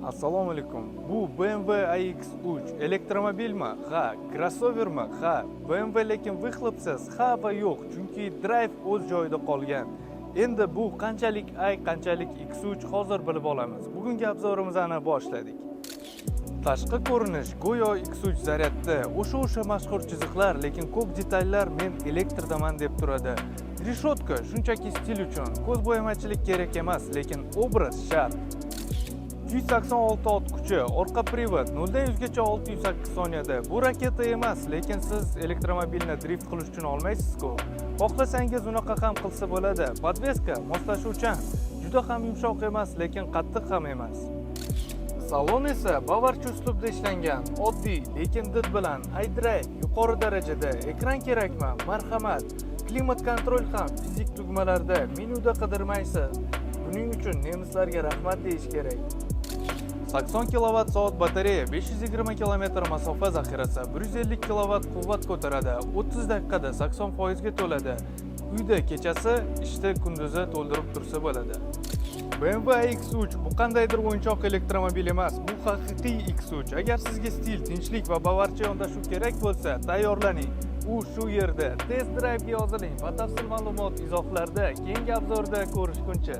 Assalomu alaykum. Bu BMW iX3 elektromobilmi? Ha. Crossovermi? Ha. BMW lekin выхлопsiz? Ha va yo'q, chunki drive o'z joyida qolgan. Endi bu qanchalik i, qanchalik X3 hozir bilib olamiz. Bugungi obzorimizni boshladik. Tashqi ko'rinish go'yo X3 zaryadda, o'sha mashhur chiziqlar, lekin ko'p detallar men elektrdaman deb turadi. Reshotka shunchaki stil uchun, ko'zbo'yamachilik kerak emas, lekin obraz shart. 286 ot kuchi, orqa privod, 0 dan 100 gacha 608 soniyada. Bu raketa emas, lekin siz elektromobilni drift qilish uchun olmaysiz-ku. Xohlasangiz unaqa ham qilsa bo'ladi. Podveska moslashuvchan, juda ham yumshoq emas, lekin qattiq ham emas. Salon esa bavarcha uslubda ishlangan, oddiy, lekin did bilan. iDrive yuqori darajada, ekran kerakmi? Marhamat. Klimat kontrol ham fizik tugmalarda, menyuda qidirmaysiz. Buning uchun nemislarga rahmat deyish kerak. 80 kWh batareya, 520 km masofa zaxirasi, 150 kW quvvat ko'taradi, 30 daqiqada 80% ga to'ladi. Uyda kechasi, ishda kunduzi to'ldirib tursa bo'ladi. BMW iX3 bu qandaydir o'yinchoq elektromobil emas, bu haqiqiy X3. Agar sizga stil, tinchlik va bavarcha yondashuv kerak bo'lsa, tayyorlaning. U shu yerda. Test drive ga yoziling. Batafsil ma'lumot izohlarda, keyingi obzorda ko'rishguncha.